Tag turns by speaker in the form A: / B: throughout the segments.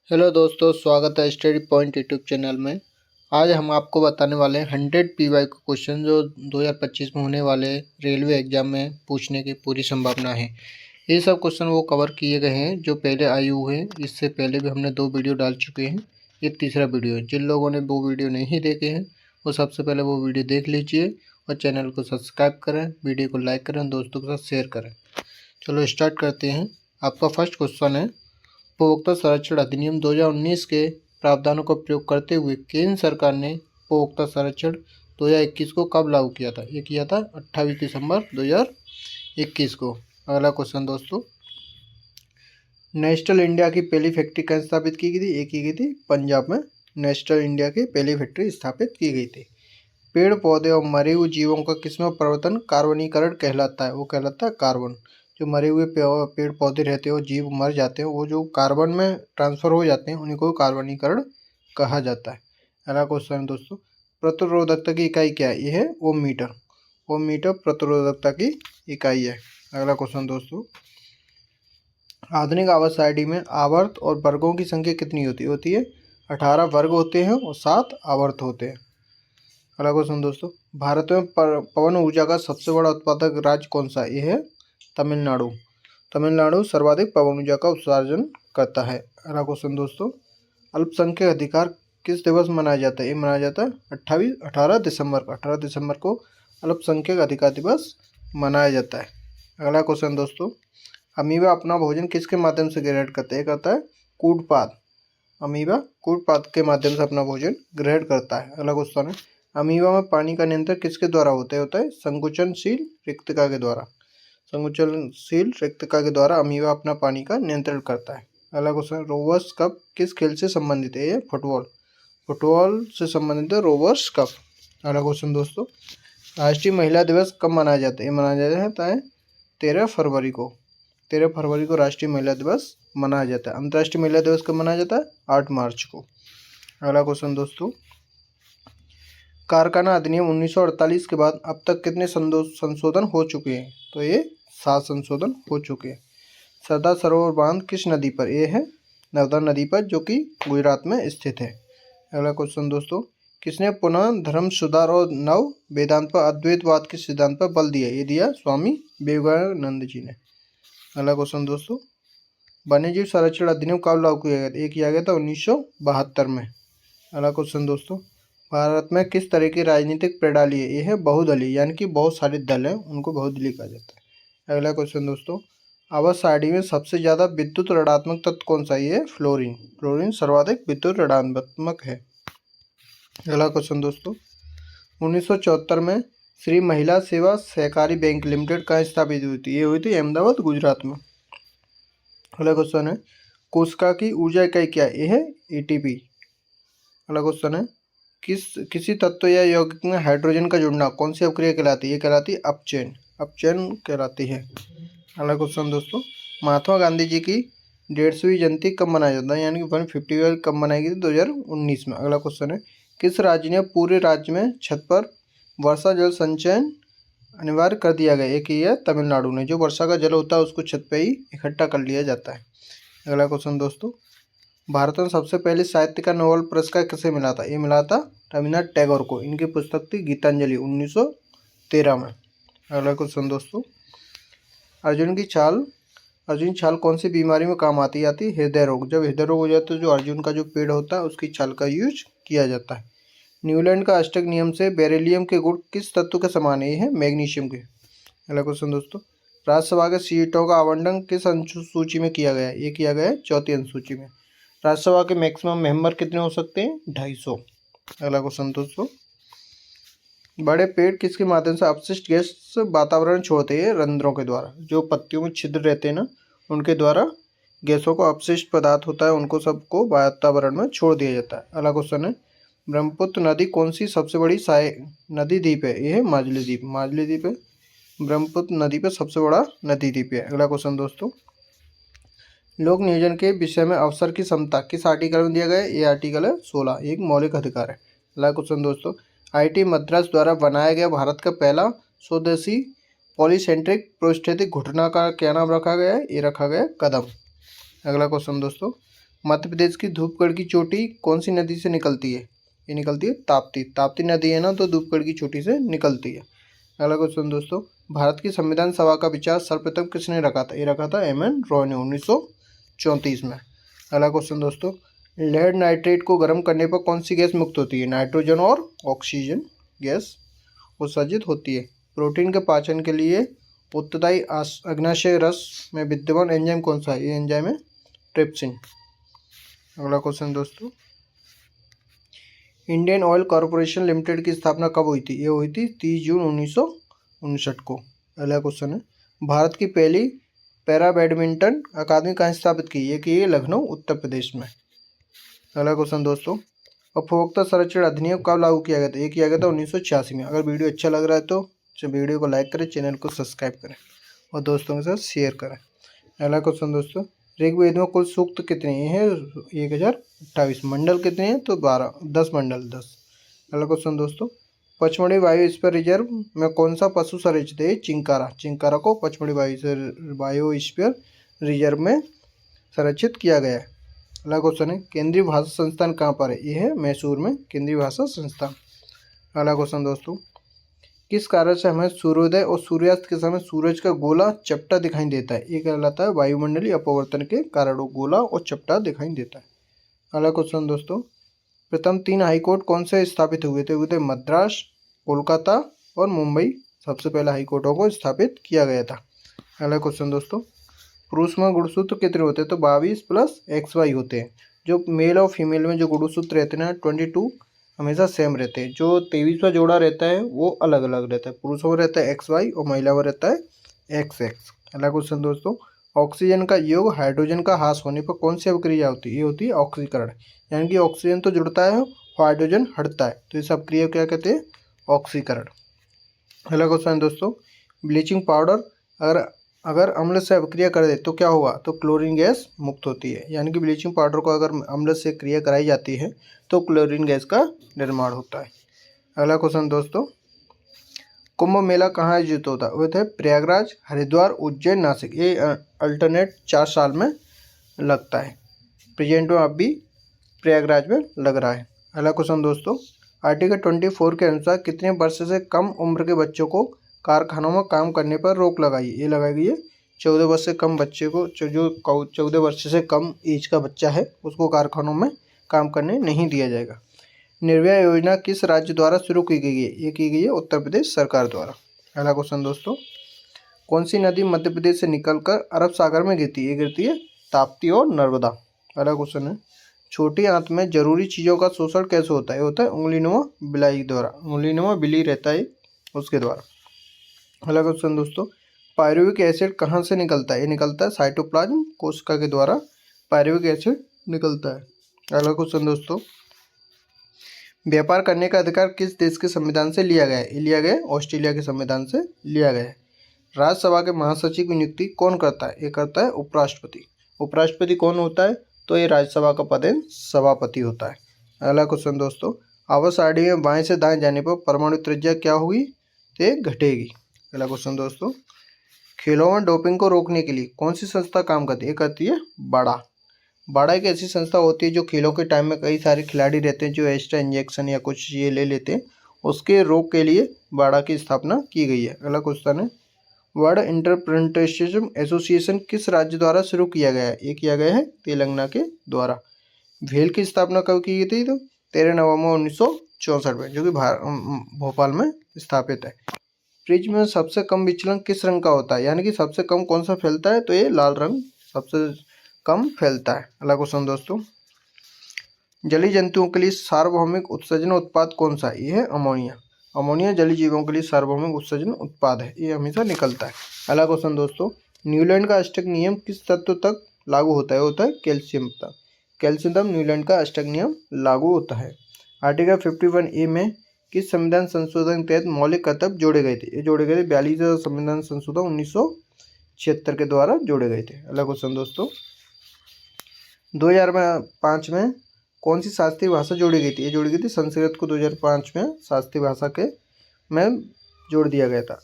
A: Hello दोस्तों, स्वागत है स्टडी पॉइंट यूट्यूब चैनल में। आज हम आपको बताने वाले हैं 100 PY के क्वेश्चन जो 2025 में होने वाले रेलवे एग्जाम में पूछने की पूरी संभावना है। ये सब क्वेश्चन वो कवर किए गए हैं जो पहले आए हुए हैं। इससे पहले भी हमने 2 वीडियो डाल चुके हैं, ये तीसरा वीडियो है। जिन लोगों ने वो वीडियो नहीं देखे हैं वो सबसे पहले वो वीडियो देख लीजिए और चैनल को सब्सक्राइब करें, वीडियो को लाइक करें, दोस्तों के साथ शेयर करें। चलो स्टार्ट करते हैं। आपका फर्स्ट क्वेश्चन है, उपभोक्ता संरक्षण अधिनियम 2019 के प्रावधानों का प्रयोग करते हुए केंद्र सरकार ने उपभोक्ता संरक्षण 2021 को कब लागू किया था? ये किया था 28 दिसंबर 2021 को। अगला क्वेश्चन दोस्तों, नेशनल इंडिया की पहली फैक्ट्री कहाँ स्थापित की गई थी? ये की गई थी पंजाब में। नेशनल इंडिया की पहली फैक्ट्री स्थापित की गई थी। पेड़ पौधे और मरे हुए जीवों का किसमें परिवर्तन कार्बनीकरण कहलाता है? वो कहलाता है कार्बन। जो मरे हुए पेड़ पौधे रहते हैं और जीव मर जाते हैं, वो जो कार्बन में ट्रांसफर हो जाते हैं उन्हीं को कार्बनीकरण कहा जाता है। अगला क्वेश्चन दोस्तों, प्रतिरोधकता की इकाई क्या है? ये है ओम मीटर। ओम मीटर प्रतिरोधकता की इकाई है। अगला क्वेश्चन दोस्तों, आधुनिक आवर्त सारणी में आवर्त और वर्गों की संख्या कितनी होती है? 18 वर्ग होते हैं और 7 आवर्त होते हैं। अगला क्वेश्चन दोस्तों, भारत में पवन ऊर्जा का सबसे बड़ा उत्पादक राज्य कौन सा है? ये है तमिलनाडु। तमिलनाडु सर्वाधिक पवन ऊर्जा का उत्सर्जन करता है। अगला क्वेश्चन दोस्तों, अल्पसंख्यक अधिकार किस दिवस मनाया जाता है? ये मनाया जाता है 18 दिसंबर को। 18 दिसंबर को अल्पसंख्यक अधिकार दिवस मनाया जाता है। अगला क्वेश्चन दोस्तों, अमीबा अपना भोजन किसके माध्यम से ग्रहण करता है? कहता है कूटपाद। अमीबा कूटपाद के माध्यम से अपना भोजन ग्रहण करता है। अगला क्वेश्चन है, अमीबा में पानी का नियंत्रण किसके द्वारा होता है? संकुचनशील रिक्तिका के द्वारा। संकुचनशील रिक्तिका के द्वारा अमीबा अपना पानी का नियंत्रण करता है। अगला क्वेश्चन, रोवर्स कप किस खेल से संबंधित है? ये फुटबॉल। फुटबॉल से संबंधित है रोवर्स कप। अगला क्वेश्चन दोस्तों, राष्ट्रीय महिला दिवस कब मनाया जाता है? ये मनाया जाता है 13 फरवरी को। 13 फरवरी को राष्ट्रीय महिला दिवस मनाया जाता है। अंतर्राष्ट्रीय महिला दिवस कब मनाया जाता है? 8 मार्च को। अगला क्वेश्चन दोस्तों, कारखाना अधिनियम 1948 के बाद अब तक कितने संशोधन हो चुके हैं? तो ये 7 संशोधन हो चुके हैं। सरदार सरोवर बांध किस नदी पर? ये है नर्मदा नदी पर, जो कि गुजरात में स्थित है। अगला क्वेश्चन दोस्तों, किसने पुनः धर्म सुधार और नव वेदांत पर अद्वैतवाद के सिद्धांत पर बल दिया? ये दिया स्वामी विवेकानंद जी ने। अगला क्वेश्चन दोस्तों, वन्यजीव संरक्षण अधिनियम कब लागू किया गया? ये किया गया था 1972 में। अगला क्वेश्चन दोस्तों, भारत में किस तरह की राजनीतिक प्रणाली है? ये है बहुदलीय, यानी कि बहुत सारे दल हैं, उनको बहुदलीय कहा जाता है। अगला क्वेश्चन दोस्तों, आवर्त सारणी में सबसे ज़्यादा विद्युत ऋणात्मक तत्व कौन सा? ये फ्लोरीन। फ्लोरीन सर्वाधिक विद्युत ऋणात्मक है। अगला क्वेश्चन दोस्तों, 1974 में श्री महिला सेवा सहकारी बैंक लिमिटेड कहाँ स्थापित हुई थी? ये हुई थी अहमदाबाद, गुजरात में। अगला क्वेश्चन है, कोशिका की ऊर्जा इकाई क्या है? ये है ATP। अगला क्वेश्चन है, किसी तत्व या यौगिक में हाइड्रोजन का जुड़ना कौन सी अवक्रिया कहलाती है? ये कहलाती है अपचयन। अपचयन कहलाती है। अगला क्वेश्चन दोस्तों, महात्मा गांधी जी की 150वीं जयंती कब मनाया जाता है? यानी कि 150 कब मनाई गई थी? 2019 में। अगला क्वेश्चन है, किस राज्य ने पूरे राज्य में छत पर वर्षा जल संचयन अनिवार्य कर दिया गया? एक ही है तमिलनाडु ने। जो वर्षा का जल होता है उसको छत पे ही इकट्ठा कर लिया जाता है। अगला क्वेश्चन दोस्तों, भारत में सबसे पहले साहित्य का नोबेल पुरस्कार किसे मिला था? ये मिला था रविन्द्रनाथ टैगोर को। इनकी पुस्तक थी गीतांजलि 1913 में। अगला क्वेश्चन दोस्तों, अर्जुन छाल कौन सी बीमारी में काम आती है? हृदय रोग। जब हृदय रोग हो जाता है, जो अर्जुन का जो पेड़ होता है उसकी छाल का यूज किया जाता है। न्यूलैंड का अष्टक नियम से बेरिलियम के गुण किस तत्व के समान है? ये है मैग्नीशियम के। अगला क्वेश्चन दोस्तों, राज्यसभा के सीटों का आवंटन किस अनुसूची में किया गया है? ये किया गया है 4थी अनुसूची में। राज्यसभा के मैक्सिमम मेंबर कितने हो सकते हैं? 250। अगला क्वेश्चन दोस्तों, बड़े पेड़ किसके माध्यम से अपशिष्ट गैस वातावरण छोड़ते हैं? रंध्रों के द्वारा। जो पत्तियों में छिद्र रहते हैं ना, उनके द्वारा गैसों को, अपशिष्ट पदार्थ होता है उनको सबको वातावरण में छोड़ दिया जाता है। अगला क्वेश्चन है, ब्रह्मपुत्र नदी कौन सी सबसे बड़ी नदी द्वीप है? ये है माजुली द्वीप। माजुली द्वीप है ब्रह्मपुत्र नदी पर सबसे बड़ा नदी द्वीप है। अगला क्वेश्चन दोस्तों, लोक नियोजन के विषय में अवसर की समता किस आर्टिकल में दिया गया है? ये आर्टिकल है 16, एक मौलिक अधिकार है। अगला क्वेश्चन दोस्तों, IIT मद्रास द्वारा बनाया गया भारत का पहला स्वदेशी पॉलीसेंट्रिक प्रोस्थेटिक घुटना का क्या नाम रखा गया है? ये रखा गया है कदम। अगला क्वेश्चन दोस्तों, मध्य प्रदेश की धूपगढ़ की चोटी कौन सी नदी से निकलती है? ये निकलती है ताप्ती। ताप्ती नदी है ना, तो धूपगढ़ की चोटी से निकलती है। अगला क्वेश्चन दोस्तों, भारत की संविधान सभा का विचार सर्वप्रथम किसने रखा था? ये रखा था एम.एन. रॉय ने 1934 में। अगला क्वेश्चन दोस्तों, लेड नाइट्रेट को गर्म करने पर कौन सी गैस मुक्त होती है? नाइट्रोजन और ऑक्सीजन गैस उत्सर्जित होती है। प्रोटीन के पाचन के लिए उत्तरदायी अग्नाशय रस में विद्यमान एंजाइम कौन सा है? ये एंजाइम है ट्रिप्सिन। अगला क्वेश्चन दोस्तों, इंडियन ऑयल कॉरपोरेशन लिमिटेड की स्थापना कब हुई थी? ये हुई थी 30 जून 1959 को। अगला क्वेश्चन है, भारत की पहली पैरा बैडमिंटन अकादमी कहाँ स्थापित की? ये की है लखनऊ उत्तर प्रदेश में। अगला क्वेश्चन दोस्तों, उपभोक्ता संरक्षण अधिनियम कब लागू किया गया था? ये किया गया था 1986 में। अगर वीडियो अच्छा लग रहा है तो वीडियो को लाइक करें, चैनल को सब्सक्राइब करें और दोस्तों के साथ शेयर करें। अगला क्वेश्चन दोस्तों, ऋग्वेद में कुल सूक्त कितने हैं? 1028। मंडल कितने हैं? तो 10 मंडल 10। अगला क्वेश्चन दोस्तों, पचमढ़ी बायोस्फीयर रिजर्व में कौन सा पशु संरक्षित है? चिंकारा। चिंकारा को पचमढ़ी बायोस्फीयर रिजर्व में संरक्षित किया गया है। अगला क्वेश्चन है, केंद्रीय भाषा संस्थान कहाँ पर है? ये है मैसूर में केंद्रीय भाषा संस्थान। अगला क्वेश्चन दोस्तों, किस कारण से हमें सूर्योदय और सूर्यास्त के समय सूरज का गोला चपटा दिखाई देता है? ये कहलाता है वायुमंडलीय अपवर्तन के कारण गोला और चपटा दिखाई देता है। अगला क्वेश्चन दोस्तों, प्रथम 3 हाईकोर्ट कौन से स्थापित हुए थे? मद्रास, कोलकाता और मुंबई। सबसे पहले हाईकोर्टों को स्थापित किया गया था। अगला क्वेश्चन दोस्तों, पुरुष में गुणसूत्र कितने होते हैं? तो 22 + XY होते हैं। जो मेल और फीमेल में जो गुणसूत्र रहते हैं 22 हमेशा सेम रहते हैं। जो 23वां जोड़ा रहता है वो अलग अलग रहता है। पुरुषों में रहता है XY और महिला में रहता है XX। अगला क्वेश्चन दोस्तों, ऑक्सीजन का योग हाइड्रोजन का ह्रास होने पर कौन सी अभिक्रिया होती है? ये होती है ऑक्सीकरण। यानी कि ऑक्सीजन तो जुड़ता है, हाइड्रोजन हटता है, तो इस अभिक्रिया क्या कहते हैं? ऑक्सीकरण। अगला क्वेश्चन दोस्तों, ब्लीचिंग पाउडर अगर अम्ल से अभिक्रिया कर दे तो क्या होगा? तो क्लोरीन गैस मुक्त होती है। यानी कि ब्लीचिंग पाउडर को अगर अम्ल से क्रिया कराई जाती है तो क्लोरीन गैस का निर्माण होता है। अगला क्वेश्चन दोस्तों, कुंभ मेला कहाँ आयोजित होता है? वो है प्रयागराज, हरिद्वार, उज्जैन, नासिक। ये अल्टरनेट 4 साल में लगता है। प्रेजेंट में अभी प्रयागराज में लग रहा है। अगला क्वेश्चन दोस्तों, आर्टिकल 24 के अनुसार कितने वर्ष से कम उम्र के बच्चों को कारखानों में काम करने पर रोक लगाई? ये लगाई गई है 14 वर्ष से कम बच्चे को, जो 14 वर्ष से कम एज का बच्चा है उसको कारखानों में काम करने नहीं दिया जाएगा। निर्भया योजना किस राज्य द्वारा शुरू की गई है? ये की गई है उत्तर प्रदेश सरकार द्वारा। अगला क्वेश्चन दोस्तों, कौन सी नदी मध्य प्रदेश से निकलकर अरब सागर में गिरती है? ये गिरती है ताप्ती और नर्मदा। अगला क्वेश्चन है, छोटी आंत में जरूरी चीज़ों का शोषण कैसे होता है? होता है उंगलीनुमा बिलाई द्वारा। उंगलीनुमा बिल्ली रहता है उसके द्वारा। अगला क्वेश्चन दोस्तों, पायरुविक एसिड कहाँ से निकलता है? ये निकलता है साइटोप्लाज्म कोशिका के द्वारा पायरुविक एसिड निकलता है। अगला क्वेश्चन दोस्तों, व्यापार करने का अधिकार किस देश के संविधान से लिया गया है? ये लिया गया है ऑस्ट्रेलिया के संविधान से लिया गया है। राज्यसभा के महासचिव की नियुक्ति कौन करता है? ये करता है उपराष्ट्रपति। उपराष्ट्रपति कौन होता है? तो ये राज्यसभा का पद सभापति होता है। अगला क्वेश्चन दोस्तों, आवर्त सारणी में बाएं से दाएं जाने पर परमाणु त्रिज्या क्या हुई? तो घटेगी। अगला क्वेश्चन दोस्तों, खेलों में डोपिंग को रोकने के लिए कौन सी संस्था काम करती है? करती है बाड़ा। बाड़ा एक ऐसी संस्था होती है जो खेलों के टाइम में कई सारे खिलाड़ी रहते हैं जो एक्स्ट्रा इंजेक्शन या कुछ ये ले लेते हैं, उसके रोक के लिए बाड़ा की स्थापना की गई है। अगला क्वेश्चन है, वर्ल्ड इंटरप्रेटेशन एसोसिएशन किस राज्य द्वारा शुरू किया गया है? ये किया गया है तेलंगाना के द्वारा। भेल की स्थापना कब की गई थी? तो 13 नवंबर 1964 में, जो कि भोपाल में स्थापित है। प्रिज्म में सबसे कम विचलन किस रंग का होता है? यानी कि सबसे कम कौन सा फैलता है? तो ये लाल रंग सबसे कम फैलता है। अगला क्वेश्चन दोस्तों, जलीय जंतुओं के लिए सार्वभौमिक उत्सर्जन उत्पाद कौन सा है? ये है अमोनिया। अमोनिया जलीय जीवों के लिए सार्वभौमिक उत्सर्जन उत्पाद है, ये हमेशा निकलता है। अगला क्वेश्चन दोस्तों, न्यूलैंड का अष्टक नियम किस तत्व तक लागू होता है? होता है कैल्शियम तक। कैल्शियम तक न्यूलैंड का अष्टक नियम लागू होता है। आर्टिकल 51A में किस संविधान संशोधन के तहत मौलिक कर्तव्य जोड़े गए थे? ये जोड़े गए थे 42 संविधान संशोधन 1976 के द्वारा जोड़े गए थे। अगला क्वेश्चन दोस्तों, 2005 में कौन सी शास्त्रीय भाषा जोड़ी गई थी? ये जोड़ी गई थी संस्कृत को 2005 में शास्त्रीय भाषा के में जोड़ दिया गया था।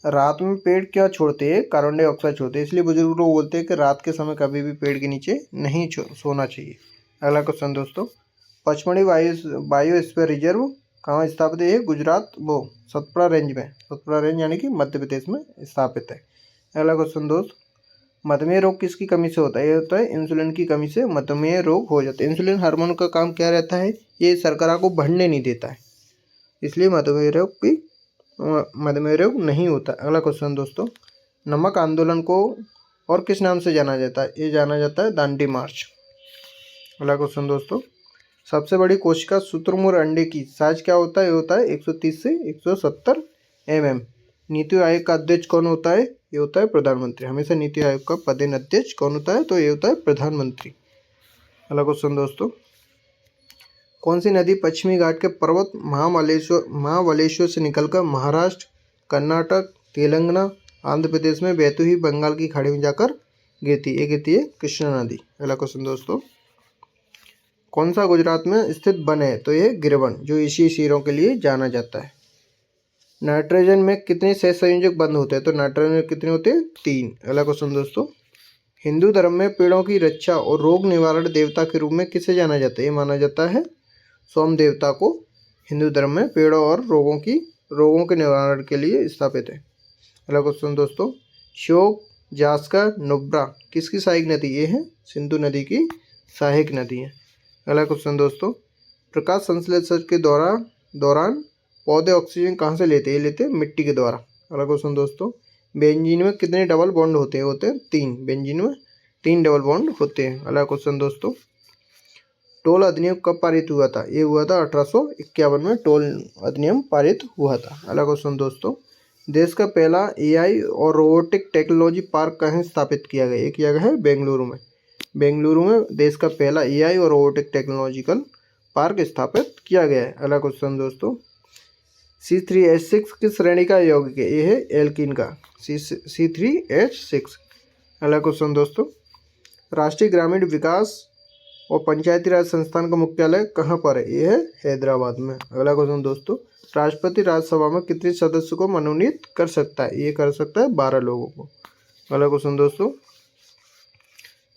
A: रात में पेड़ क्या छोड़ते हैं? कार्बन डाइऑक्साइड छोड़ते हैं। इसलिए बुजुर्ग लोग बोलते हैं कि रात के समय कभी भी पेड़ के नीचे नहीं सोना चाहिए। अगला क्वेश्चन दोस्तों, पचमढ़ी बायोस्फीयर रिजर्व कहाँ स्थापित है? गुजरात सतपुड़ा रेंज में, सतपुड़ा रेंज यानी कि मध्य प्रदेश में स्थापित है। अगला क्वेश्चन दोस्त, मधुमेह रोग किसकी कमी से होता है? ये होता है इंसुलिन की कमी से मधुमेह रोग हो जाता है। इंसुलिन हार्मोन का काम क्या रहता है? ये शर्करा को बढ़ने नहीं देता है, इसलिए मधुमेह रोग नहीं होता। अगला क्वेश्चन दोस्तों, नमक आंदोलन को और किस नाम से जाना जाता है? ये जाना जाता है दांडी मार्च। अगला क्वेश्चन दोस्तों, सबसे बड़ी कोशिका शुतुरमुर्ग अंडे की साइज क्या होता है? ये होता है 130 से 170 mm। नीति आयोग का अध्यक्ष कौन होता है? ये होता है प्रधानमंत्री। हमेशा नीति आयोग का पदेन अध्यक्ष कौन होता है? तो ये होता है प्रधानमंत्री। अगला क्वेश्चन दोस्तों, कौन सी नदी पश्चिमी घाट के पर्वत महाबलेश्वर से निकलकर महाराष्ट्र, कर्नाटक, तेलंगाना, आंध्र प्रदेश में बहती हुई बंगाल की खाड़ी में जाकर गिरती है? कृष्णा नदी। अगला क्वेश्चन दोस्तों, कौन सा गुजरात में स्थित वन है? तो ये गिरवन, जो एशियाई शेरों के लिए जाना जाता है। नाइट्रोजन में कितने सहसंयोजक बंद होते हैं? तो नाइट्रोजन में कितने होते हैं? 3। अगला क्वेश्चन दोस्तों, हिंदू धर्म में पेड़ों की रक्षा और रोग निवारण देवता के रूप में किसे जाना जाता है? ये माना जाता है सोम देवता को हिंदू धर्म में पेड़ों और रोगों के निवारण के लिए स्थापित है। अगला क्वेश्चन दोस्तों, श्योक, जास्का, नुब्रा किसकी सहायक नदी? ये है सिंधु नदी की सहायक नदी है। अगला क्वेश्चन दोस्तों, प्रकाश संश्लेषण के दौरान पौधे ऑक्सीजन कहाँ से लेते हैं? ये लेते हैं मिट्टी के द्वारा। अगला क्वेश्चन दोस्तों, बेंजीन में कितने डबल बॉन्ड होते हैं? 3। बेंजीन में 3 डबल बॉन्ड होते हैं। अगला क्वेश्चन दोस्तों, टोल अधिनियम कब पारित हुआ था? ये हुआ था 1851 में टोल अधिनियम पारित हुआ था। अगला क्वेश्चन दोस्तों, देश का पहला AI और रोबोटिक टेक्नोलॉजी पार्क कहाँ स्थापित किया गया? ये किया गया है बेंगलुरु में। बेंगलुरु में देश का पहला AI और रोबोटिक टेक्नोलॉजिकल पार्क स्थापित किया गया है। अगला क्वेश्चन दोस्तों, C3H6 किस श्रेणी का यौगिक है? ये है एल्कीन का C3H6। अगला क्वेश्चन दोस्तों, राष्ट्रीय ग्रामीण विकास और पंचायती राज संस्थान का मुख्यालय कहाँ पर है? ये है हैदराबाद में। अगला क्वेश्चन दोस्तों, राष्ट्रपति राज्यसभा में कितने सदस्य को मनोनीत कर सकता है? ये कर सकता है 12 लोगों को। अगला क्वेश्चन दोस्तों,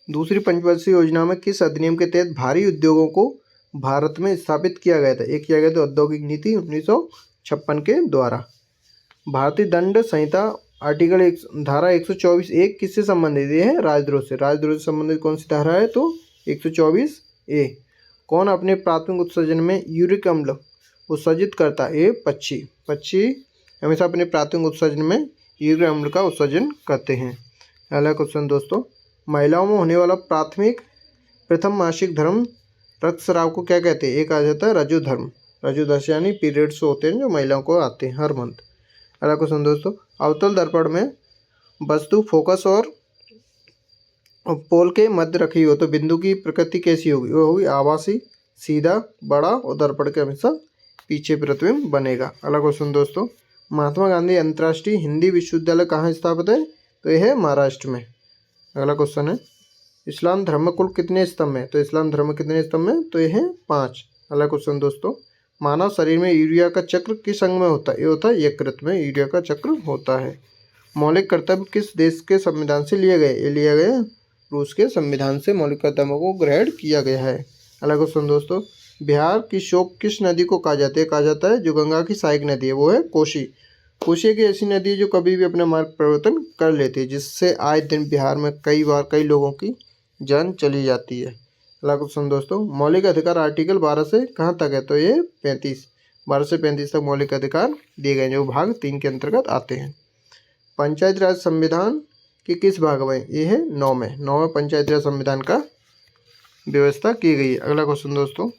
A: दूसरी पंचवर्षीय योजना में किस अधिनियम के तहत भारी उद्योगों को भारत में स्थापित किया गया था? एक किया गया था औद्योगिक नीति 1956 के द्वारा। भारतीय दंड संहिता आर्टिकल धारा 124(1) किससे संबंधित? ये है राजद्रोह से। राजद्रोह से संबंधित कौन सी धारा है? तो 124(a). कौन अपने प्राथमिक उत्सर्जन में यूरिक अम्ल उत्सर्जित करता है? ये पक्षी हमेशा अपने प्राथमिक उत्सर्जन में यूरिक अम्ल का उत्सर्जन करते हैं। अगला क्वेश्चन दोस्तों, महिलाओं में होने वाला प्रथम मासिक धर्म रक्तस्राव को क्या कहते हैं? एक आ जाता है रजोधर्म। रजोदशा यानी पीरियड्स होते हैं जो महिलाओं को आते हैं हर मंथ। अगला क्वेश्चन दोस्तों, अवतल दर्पण में वस्तु फोकस और पोल के मध्य रखी हो तो बिंदु की प्रकृति कैसी होगी? वो होगी आभासी, सीधा, बड़ा और दर्पण के हमेशा पीछे प्रतिबिंब बनेगा। अगला क्वेश्चन दोस्तों, महात्मा गांधी अंतर्राष्ट्रीय हिंदी विश्वविद्यालय कहाँ स्थापित है? तो यह है महाराष्ट्र में। अगला क्वेश्चन है, इस्लाम धर्म कुल कितने स्तंभ है? तो इस्लाम धर्म कितने स्तंभ है? तो यह है 5। अगला क्वेश्चन दोस्तों, मानव शरीर में यूरिया का चक्र किस अंग में होता है? ये होता है यकृत में यूरिया का चक्र होता है। मौलिक कर्तव्य किस देश के संविधान से लिए गए? ये लिया गया रूस के संविधान से मौलिक कर्तव्यों को ग्रहण किया गया है। अगला क्वेश्चन दोस्तों, बिहार की शोक किस नदी को कहा जाता है? कहा जाता है जो गंगा की सहायक नदी है वो है कोसी। कोसी एक ऐसी नदी है जो कभी भी अपना मार्ग परिवर्तन कर लेती है, जिससे आए दिन बिहार में कई लोगों की जान चली जाती है। अगला क्वेश्चन दोस्तों, मौलिक अधिकार आर्टिकल 12 से कहाँ तक है? तो ये 35। 12 से 35 तक मौलिक अधिकार दिए गए जो भाग 3 के अंतर्गत आते हैं। पंचायती राज संविधान के किस भाग में? ये है 9 में। 9 में पंचायती राज संविधान का व्यवस्था की गई है। अगला क्वेश्चन दोस्तों,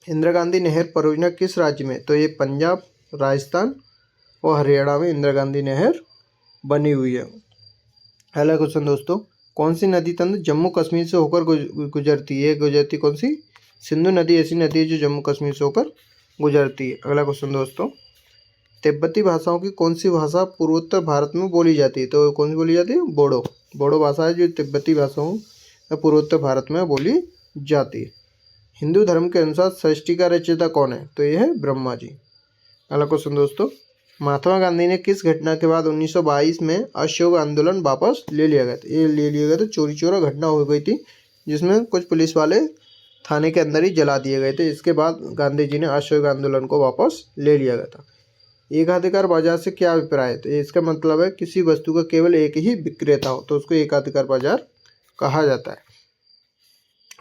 A: इंदिरा गांधी नहर परियोजना किस राज्य में? तो ये पंजाब, राजस्थान और हरियाणा में इंदिरा गांधी नहर बनी हुई है। अगला क्वेश्चन दोस्तों, कौन सी नदी तंत्र जम्मू कश्मीर से होकर गुजरती है? गुजरती कौन सी? सिंधु नदी ऐसी नदी है जो जम्मू कश्मीर से होकर गुजरती है। अगला क्वेश्चन दोस्तों, तिब्बती भाषाओं की कौन सी भाषा पूर्वोत्तर भारत में बोली जाती है? तो कौन सी बोली जाती है? बोडो। बोडो भाषा है जो तिब्बती भाषाओं में पूर्वोत्तर भारत में बोली जाती है। हिंदू धर्म के अनुसार सृष्टि का रचयिता कौन है? तो यह है ब्रह्मा जी। अगला क्वेश्चन दोस्तों, महात्मा गांधी ने किस घटना के बाद 1922 में असहयोग आंदोलन वापस ले लिया गया था? ये ले लिया गया था, चोरी चोरा घटना हो गई थी जिसमें कुछ पुलिस वाले थाने के अंदर ही जला दिए गए थे। इसके बाद गांधी जी ने असहयोग आंदोलन को वापस ले लिया गया था। एकाधिकार बाजार से क्या अभिप्राय है? तो इसका मतलब है किसी वस्तु का केवल एक ही विक्रेता हो तो उसको एकाधिकार बाजार कहा जाता है।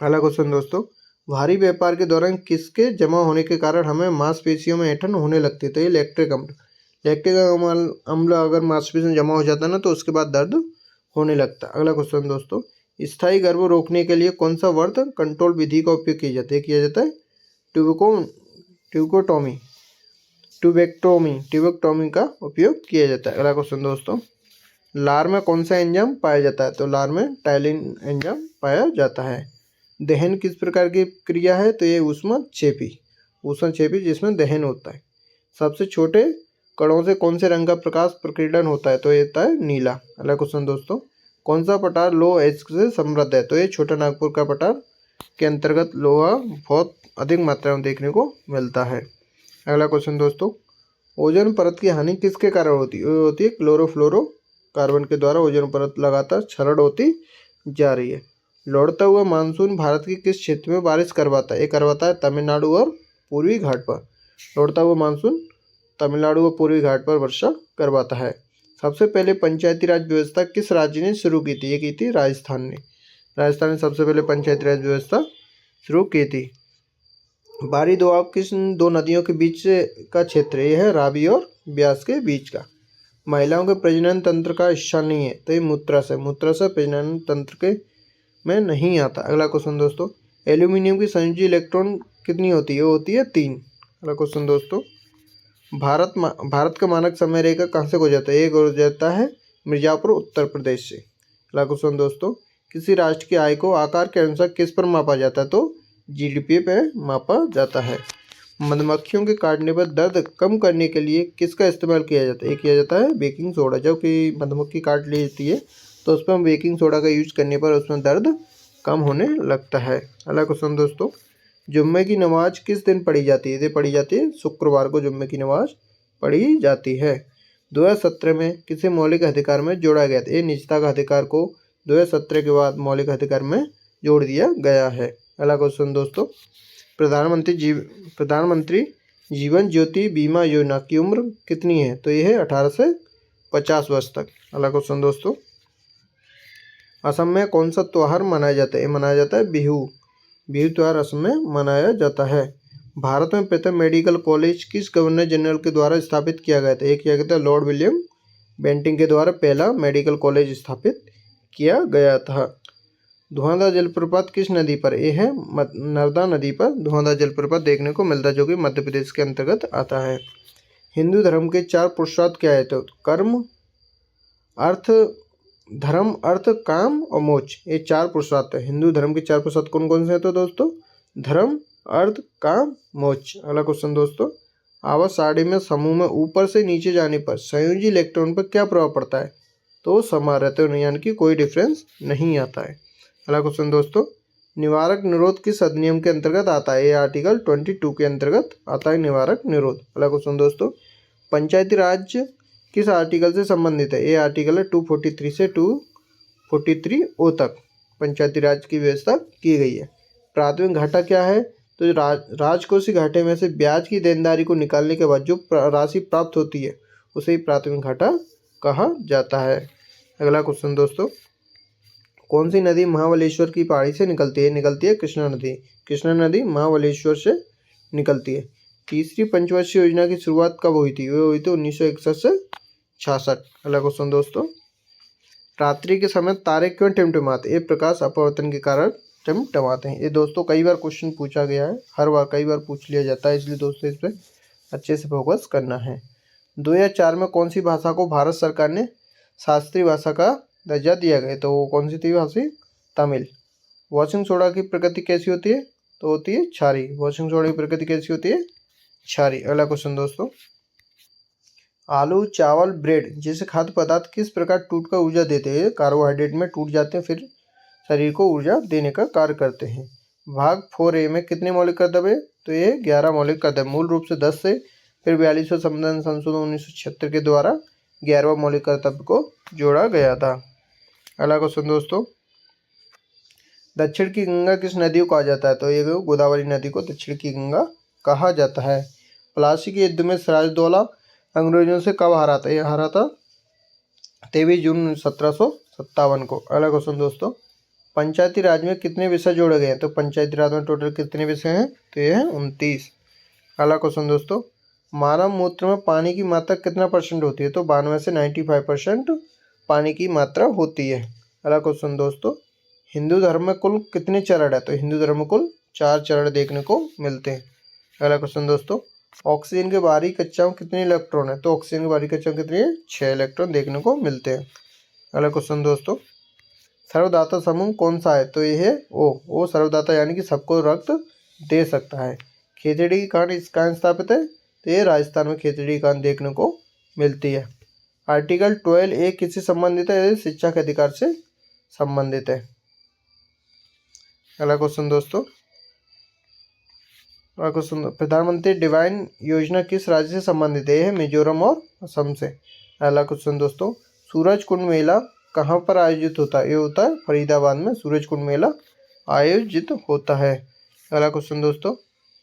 A: अगला क्वेश्चन दोस्तों, भारी व्यापार के दौरान किसके जमा होने के कारण हमें मांसपेशियों में ऐंठन होने लगती है? तो ये लैक्टिक अम्ल। लैक्टिक अम्ल अगर मांसपेशियों में जमा हो जाता है ना तो उसके बाद दर्द होने लगता है। अगला क्वेश्चन दोस्तों, स्थायी गर्भ रोकने के लिए कौन सा बर्थ कंट्रोल विधि का उपयोग किया जाता है? किया जाता है ट्यूबेक्टोमी का उपयोग किया जाता है। अगला क्वेश्चन दोस्तों, लार में कौन सा एंजाइम पाया जाता है? तो लार में टाइलिन एंजाइम पाया जाता है। दहन किस प्रकार की क्रिया है? तो ये ऊष्मक्षेपी जिसमें दहन होता है। सबसे छोटे कणों से कौन से रंग का प्रकाश प्रकीर्णन होता है? तो ये होता है नीला। अगला क्वेश्चन दोस्तों, कौन सा पठार लोह अयस्क से समृद्ध है? तो ये छोटा नागपुर का पठार के अंतर्गत लोहा बहुत अधिक मात्रा में देखने को मिलता है। अगला क्वेश्चन दोस्तों, ओजोन परत की हानि किसके कारण होती है? होती है क्लोरोफ्लोरोकार्बन के द्वारा ओजोन परत लगातार क्षरण होती जा रही है। लौटता हुआ मानसून भारत के किस क्षेत्र में बारिश करवाता है? ये करवाता है तमिलनाडु और पूर्वी घाट पर। लौटता हुआ मानसून तमिलनाडु और पूर्वी घाट पर वर्षा करवाता है। सबसे पहले पंचायती राज व्यवस्था किस राज्य ने शुरू की थी? ये की थी राजस्थान ने। राजस्थान ने सबसे पहले पंचायती राज व्यवस्था शुरू की थी। बारी दोआब किस दो नदियों के बीच का क्षेत्र? ये है रावी और ब्यास के बीच का। महिलाओं के प्रजनन तंत्र का हिस्सा नहीं है तो ये मूत्राशय प्रजनन तंत्र के में नहीं आता। अगला क्वेश्चन दोस्तों, एल्यूमिनियम की संयोजी इलेक्ट्रॉन कितनी होती है? वो होती है 3। अगला क्वेश्चन दोस्तों, भारत का मानक समय रेखा कहाँ से गुजरता है? ये गुजरता है मिर्जापुर उत्तर प्रदेश से। अगला क्वेश्चन दोस्तों, किसी राष्ट्र की आय को आकार के अनुसार किस पर मापा जाता है? तो जीडीपी पे मापा जाता है। मधुमक्खियों के काटने पर दर्द कम करने के लिए किसका इस्तेमाल किया जाता है? ये किया जाता है बेकिंग सोडा। जब कि मधुमक्खी काट लेती है तो उस पर हम बेकिंग सोडा का यूज करने पर उसमें दर्द कम होने लगता है। अगला क्वेश्चन दोस्तों, जुम्मे की नमाज किस दिन पढ़ी जाती है? ये पढ़ी जाती है शुक्रवार को जुम्मे की नमाज पढ़ी जाती है। 2017 में किसे मौलिक अधिकार में जोड़ा गया था? ये निजता का अधिकार को 2017 के बाद मौलिक अधिकार में जोड़ दिया गया है। अगला क्वेश्चन दोस्तों, प्रधानमंत्री जीवन ज्योति बीमा योजना की उम्र कितनी है? तो यह है 18 से 50 वर्ष तक। अगला क्वेश्चन दोस्तों, असम में कौन सा त्यौहार मनाया जाता है? ये मनाया जाता है बिहू त्यौहार असम में मनाया जाता है। भारत में प्रथम मेडिकल कॉलेज किस गवर्नर जनरल के द्वारा स्थापित किया गया था? एक किया गया था लॉर्ड विलियम बेंटिंग के द्वारा पहला मेडिकल कॉलेज स्थापित किया गया था। धुआंधार जलप्रपात किस नदी पर? ये है नर्मदा नदी पर धुआंधार जलप्रपात देखने को मिलता है जो कि मध्य प्रदेश के अंतर्गत आता है। हिंदू धर्म के 4 पुरुषार्थ क्या है? तो कर्म, अर्थ, धर्म, अर्थ, काम और मोक्ष, ये 4 पुरुषार्थ है। हिंदू धर्म के 4 पुरुषार्थ कौन कौन से हैं? तो दोस्तों धर्म, अर्थ, काम, मोक्ष। अगला क्वेश्चन दोस्तों, आवर्त सारणी में समूह में ऊपर से नीचे जाने पर संयोजी इलेक्ट्रॉन पर क्या प्रभाव पड़ता है? तो समान रहते हैं, यानी कि कोई डिफरेंस नहीं आता है। अगला क्वेश्चन दोस्तों, निवारक निरोध किस अधिनियम के अंतर्गत आता है? ये आर्टिकल 22 के अंतर्गत आता है निवारक निरोध। अगला क्वेश्चन दोस्तों, पंचायती राज किस आर्टिकल से संबंधित है? ये आर्टिकल है 243 से 243 तक पंचायती राज की व्यवस्था की गई है। प्राथमिक घाटा क्या है? तो राजकोषीय घाटे में से ब्याज की देनदारी को निकालने के बाद जो राशि प्राप्त होती है उसे ही प्राथमिक घाटा कहा जाता है। अगला क्वेश्चन दोस्तों, कौन सी नदी महाबलेश्वर की पहाड़ी से निकलती है? निकलती है कृष्णा नदी। कृष्णा नदी महाबलेश्वर से निकलती है। तीसरी पंचवर्षीय योजना की शुरुआत कब हुई थी? वो हुई थी 1961 से 66। अगला क्वेश्चन दोस्तों, रात्रि के समय तारे क्यों टिमटिमाते? ये प्रकाश अपवर्तन के कारण टिमटिमाते हैं। ये दोस्तों कई बार क्वेश्चन पूछा गया है, कई बार पूछ लिया जाता है, इसलिए दोस्तों इस पर अच्छे से फोकस करना है। 2004 में कौन सी भाषा को भारत सरकार ने शास्त्रीय भाषा का दर्जा दिया गया? तो वो कौन सी थी भाषा? तमिल। वॉशिंग सोडा की प्रकृति कैसी होती है? तो होती है क्षारीय। वॉशिंग सोडा की प्रकृति कैसी होती है? क्षारीय। अगला क्वेश्चन दोस्तों, आलू, चावल, ब्रेड जैसे खाद्य पदार्थ किस प्रकार टूट कर ऊर्जा देते हैं? कार्बोहाइड्रेट में टूट जाते हैं, फिर शरीर को ऊर्जा देने का कार्य करते हैं। भाग 4a में कितने मौलिक कर्तव्य? तो ये 11 मौलिक कर्तव्य। मूल रूप से 10 से फिर 42वां संविधान संशोधन 1976 के द्वारा 11वां मौलिक कर्तव्य को जोड़ा गया था। अगला क्वेश्चन दोस्तों, दक्षिण की गंगा किस नदी को कहा जाता है? तो ये गोदावरी नदी को दक्षिण की गंगा कहा जाता है। प्लासी के युद्ध में सिराजदौला अंग्रेजों से कब हारा था? ये हारा था 23 जून 1757 को। अगला क्वेश्चन दोस्तों, पंचायती राज में कितने विषय जोड़े गए हैं? तो पंचायती राज में टोटल कितने विषय हैं? तो ये है 29। अगला क्वेश्चन दोस्तों, मानव मूत्र में पानी की मात्रा कितना % होती है? तो 92 से 95% पानी की मात्रा होती है। अगला क्वेश्चन दोस्तों, हिंदू धर्म में कुल कितने चरण है? तो हिंदू धर्म में कुल 4 चरण देखने को मिलते हैं। अगला क्वेश्चन दोस्तों, ऑक्सीजन के बाहरी कक्षाओं में कितने इलेक्ट्रॉन है? तो ऑक्सीजन के बाहरी कक्षाओं कितनी है? 6 इलेक्ट्रॉन देखने को मिलते हैं। अगला क्वेश्चन दोस्तों, सर्वदाता समूह कौन सा है? तो ये है ओ सर्वदाता, यानी कि सबको रक्त दे सकता है। खेतड़ी की कांड इस कहाँ स्थापित है? तो ये राजस्थान में खेतड़ी की कांड देखने को मिलती है। आर्टिकल 12A किससे संबंधित है? शिक्षा के अधिकार से संबंधित है। अगला क्वेश्चन दोस्तों, प्रधानमंत्री डिवाइन योजना किस राज्य से संबंधित है? मिजोरम और असम से। अगला क्वेश्चन दोस्तों, सूरज कुंड मेला कहाँ पर आयोजित होता है? ये होता है फरीदाबाद में सूरज कुंड मेला आयोजित होता है। अगला क्वेश्चन दोस्तों,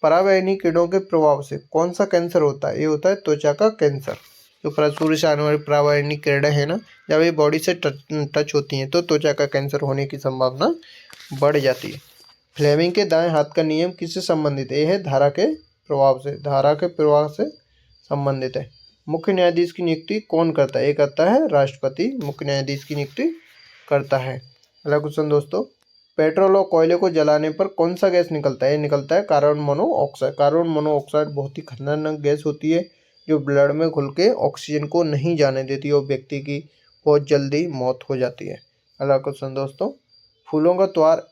A: पराबैंगनी किरणों के प्रभाव से कौन सा कैंसर होता है? ये होता है त्वचा का कैंसर। जो सूर्य से आने वाली पराबैंगनी किरणें है ना, जब ये बॉडी से टच होती हैं तो त्वचा का कैंसर होने की संभावना बढ़ जाती है। फ्लेमिंग के दाएं हाथ का नियम किससे संबंधित है? यह है धारा के प्रभाव से संबंधित है। मुख्य न्यायाधीश की नियुक्ति कौन करता है? ये करता है राष्ट्रपति मुख्य न्यायाधीश की नियुक्ति करता है। अगला क्वेश्चन दोस्तों, पेट्रोल और कोयले को जलाने पर कौन सा गैस निकलता है? ये निकलता है कार्बन मोनोऑक्साइड। कार्बन मोनोऑक्साइड बहुत ही खतरनाक गैस होती है जो ब्लड में घुल के ऑक्सीजन को नहीं जाने देती और व्यक्ति की बहुत जल्दी मौत हो जाती है। अगला क्वेश्चन दोस्तों, फूलों का त्योहार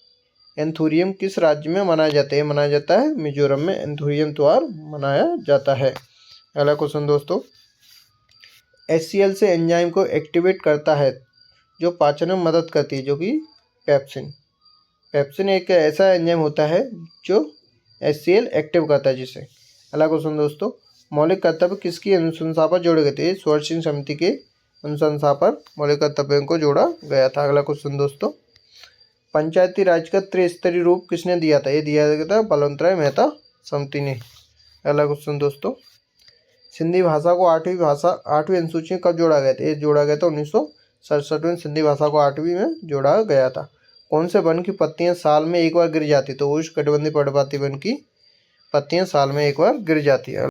A: एंथूरियम किस राज्य में मनाया जाता है? मनाया जाता है मिजोरम में एंथूरियम त्योहार मनाया जाता है। अगला क्वेश्चन दोस्तों, HCl से एंजाइम को एक्टिवेट करता है जो पाचन में मदद करती है, जो कि पेप्सिन एक ऐसा एंजाइम होता है जो HCl एक्टिव करता है जिसे। अगला क्वेश्चन दोस्तों, मौलिक कर्तव्य किसकी अनुशंसा पर जोड़े गए थे? स्वर्ण सिंह समिति के अनुशंसा पर मौलिक कर्तव्यों को जोड़ा गया था। अगला क्वेश्चन दोस्तों, पंचायती राज का त्रिस्तरीय रूप किसने दिया था? ये दिया गया था बलवंतराय मेहता समिति ने। अगला क्वेश्चन दोस्तों, सिंधी भाषा को 8वीं अनुसूची में कब जोड़ा गया था? ये जोड़ा गया था 1967 में सिंधी भाषा को 8वीं में जोड़ा गया था। कौन से वन की पत्तियां साल में एक बार गिर जाती? तो उष्णकटिबंधीय पर्णपाती वन की पत्तियां साल में एक बार गिर जाती है।